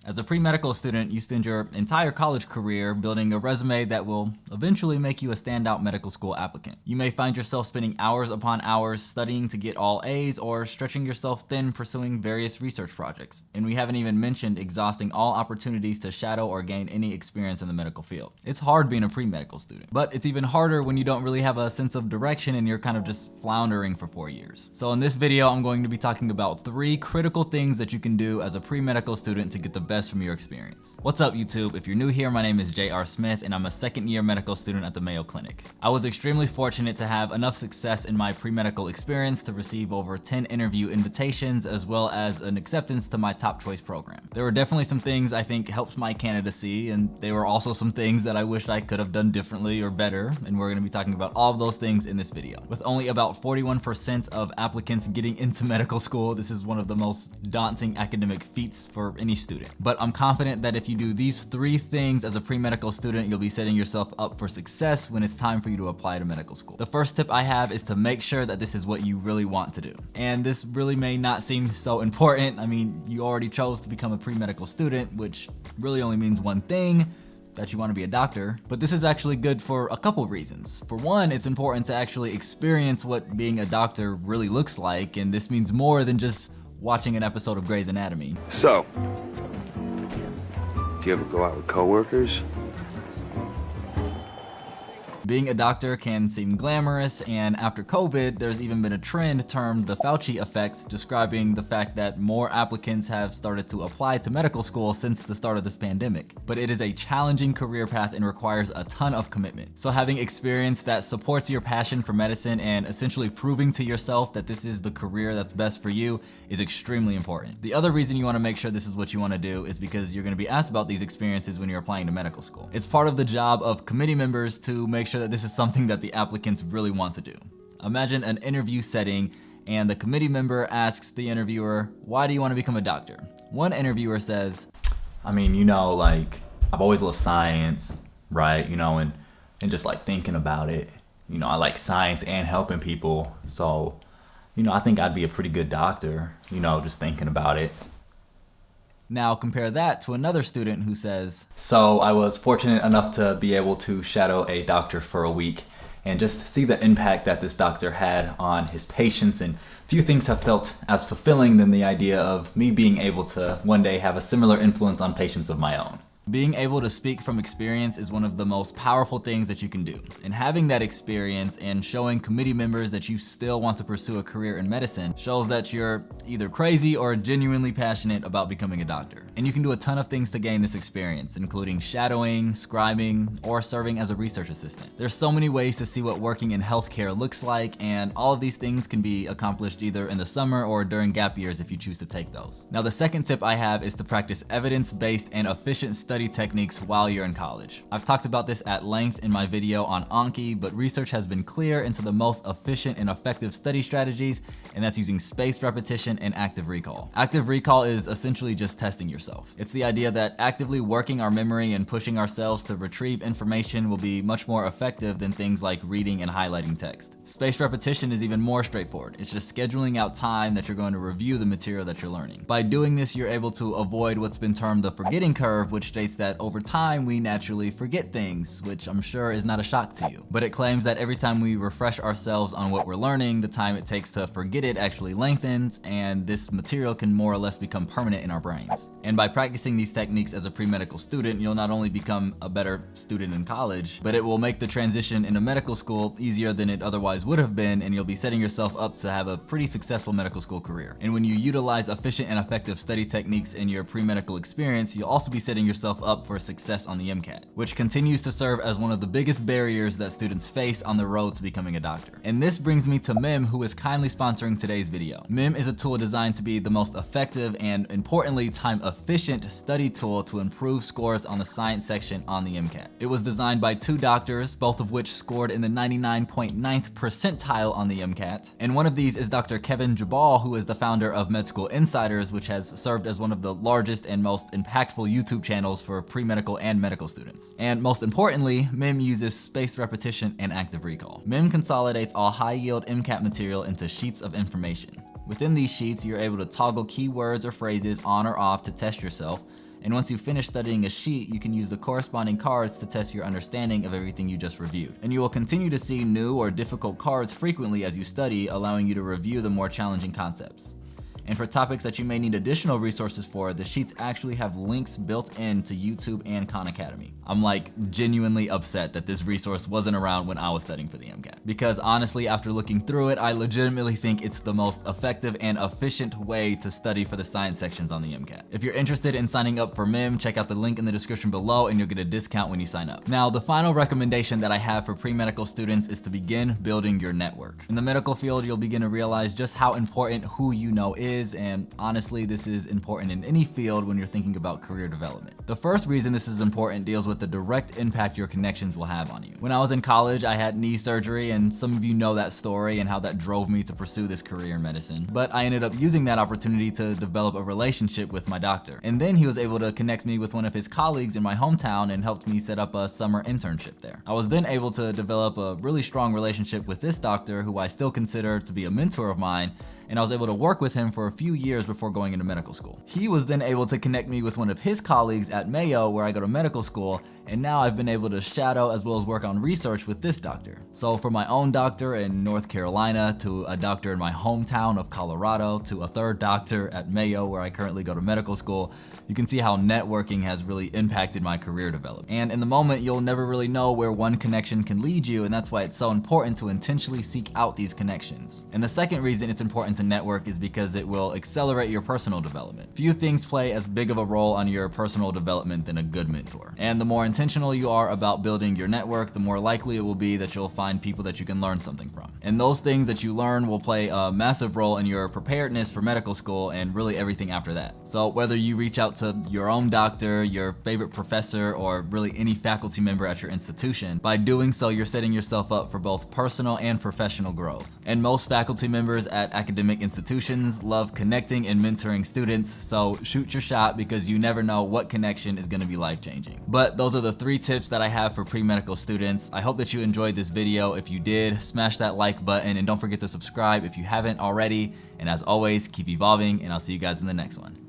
As a pre-medical student, you spend your entire college career building a resume that will eventually make you a standout medical school applicant. You may find yourself spending hours upon hours studying to get all A's or stretching yourself thin pursuing various research projects. And we haven't even mentioned exhausting all opportunities to shadow or gain any experience in the medical field. It's hard being a pre-medical student, but it's even harder when you don't really have a sense of direction and you're kind of just floundering for 4 years. So in this video, I'm going to be talking about 3 critical things that you can do as a pre-medical student to get the best from your experience. What's up, YouTube? If you're new here, my name is J.R. Smith and I'm a second-year medical student at the Mayo Clinic. I was extremely fortunate to have enough success in my pre-medical experience to receive over 10 interview invitations as well as an acceptance to my top choice program. There were definitely some things I think helped my candidacy, and there were also some things that I wish I could have done differently or better, and we're going to be talking about all of those things in this video. With only about 41% of applicants getting into medical school, this is one of the most daunting academic feats for any student. But I'm confident that if you do these 3 things as a pre-medical student, you'll be setting yourself up for success when it's time for you to apply to medical school. The first tip I have is to make sure that this is what you really want to do. And this really may not seem so important. I mean, you already chose to become a pre-medical student, which really only means one thing, that you want to be a doctor, but this is actually good for a couple reasons. For one, it's important to actually experience what being a doctor really looks like, and this means more than just watching an episode of Grey's Anatomy. So, do you ever go out with coworkers? Being a doctor can seem glamorous, and after COVID, there's even been a trend termed the Fauci effect, describing the fact that more applicants have started to apply to medical school since the start of this pandemic. But it is a challenging career path and requires a ton of commitment. So having experience that supports your passion for medicine and essentially proving to yourself that this is the career that's best for you is extremely important. The other reason you want to make sure this is what you want to do is because you're going to be asked about these experiences when you're applying to medical school. It's part of the job of committee members to make sure that this is something that the applicants really want to do. Imagine an interview setting and the committee member asks the interviewer, "Why do you want to become a doctor?" One interviewer says, "I mean, like, I've always loved science, right? And just like thinking about it, I like science and helping people. So, I think I'd be a pretty good doctor, just thinking about it." Now compare that to another student who says, "So I was fortunate enough to be able to shadow a doctor for a week and just see the impact that this doctor had on his patients, and few things have felt as fulfilling than the idea of me being able to one day have a similar influence on patients of my own." Being able to speak from experience is one of the most powerful things that you can do. And having that experience and showing committee members that you still want to pursue a career in medicine shows that you're either crazy or genuinely passionate about becoming a doctor. And you can do a ton of things to gain this experience, including shadowing, scribing, or serving as a research assistant. There's so many ways to see what working in healthcare looks like, and all of these things can be accomplished either in the summer or during gap years if you choose to take those. Now, the second tip I have is to practice evidence-based and efficient study techniques while you're in college. I've talked about this at length in my video on Anki, but research has been clear into the most efficient and effective study strategies, and that's using spaced repetition and active recall. Active recall is essentially just testing yourself. It's the idea that actively working our memory and pushing ourselves to retrieve information will be much more effective than things like reading and highlighting text. Spaced repetition is even more straightforward. It's just scheduling out time that you're going to review the material that you're learning. By doing this, you're able to avoid what's been termed the forgetting curve, which states that over time we naturally forget things, which I'm sure is not a shock to you. But it claims that every time we refresh ourselves on what we're learning, the time it takes to forget it actually lengthens, and this material can more or less become permanent in our brains. And by practicing these techniques as a pre-medical student, you'll not only become a better student in college, but it will make the transition into medical school easier than it otherwise would have been, and you'll be setting yourself up to have a pretty successful medical school career. And when you utilize efficient and effective study techniques in your pre-medical experience, you'll also be setting yourself up for success on the MCAT, which continues to serve as one of the biggest barriers that students face on the road to becoming a doctor. And this brings me to MIM, who is kindly sponsoring today's video. MIM is a tool designed to be the most effective and, importantly, time-efficient study tool to improve scores on the science section on the MCAT. It was designed by 2 doctors, both of which scored in the 99.9th percentile on the MCAT. And one of these is Dr. Kevin Jabal, who is the founder of Med School Insiders, which has served as one of the largest and most impactful YouTube channels for pre-medical and medical students. And most importantly, MIM uses spaced repetition and active recall. MIM consolidates all high-yield MCAT material into sheets of information. Within these sheets, you're able to toggle keywords or phrases on or off to test yourself, And once you finish studying a sheet, you can use the corresponding cards to test your understanding of everything you just reviewed. And you will continue to see new or difficult cards frequently as you study, allowing you to review the more challenging concepts. And for topics that you may need additional resources for, the sheets actually have links built into YouTube and Khan Academy. I'm like genuinely upset that this resource wasn't around when I was studying for the MCAT. Because honestly, after looking through it, I legitimately think it's the most effective and efficient way to study for the science sections on the MCAT. If you're interested in signing up for MIM, check out the link in the description below and you'll get a discount when you sign up. Now, the final recommendation that I have for pre-medical students is to begin building your network. In the medical field, you'll begin to realize just how important who you know is, and honestly, this is important in any field when you're thinking about career development. The first reason this is important deals with the direct impact your connections will have on you. When I was in college, I had knee surgery, and some of you know that story and how that drove me to pursue this career in medicine. But I ended up using that opportunity to develop a relationship with my doctor. And then he was able to connect me with one of his colleagues in my hometown and helped me set up a summer internship there. I was then able to develop a really strong relationship with this doctor, who I still consider to be a mentor of mine, and I was able to work with him for a few years before going into medical school. He was then able to connect me with one of his colleagues at Mayo, where I go to medical school, and now I've been able to shadow as well as work on research with this doctor. So from my own doctor in North Carolina, to a doctor in my hometown of Colorado, to a third doctor at Mayo, where I currently go to medical school, you can see how networking has really impacted my career development. And in the moment, you'll never really know where one connection can lead you, and that's why it's so important to intentionally seek out these connections. And the second reason it's important to network is because it will accelerate your personal development. Few things play as big of a role on your personal development than a good mentor. And the more intentional you are about building your network, the more likely it will be that you'll find people that you can learn something from. And those things that you learn will play a massive role in your preparedness for medical school and really everything after that. So whether you reach out to your own doctor, your favorite professor, or really any faculty member at your institution, by doing so, you're setting yourself up for both personal and professional growth. And most faculty members at academic institutions love connecting and mentoring students, so shoot your shot, because you never know what connection is going to be life-changing. But those are the 3 tips that I have for pre-medical students. I hope that you enjoyed this video. If you did, smash that like button and don't forget to subscribe if you haven't already. And as always, keep evolving, and I'll see you guys in the next one.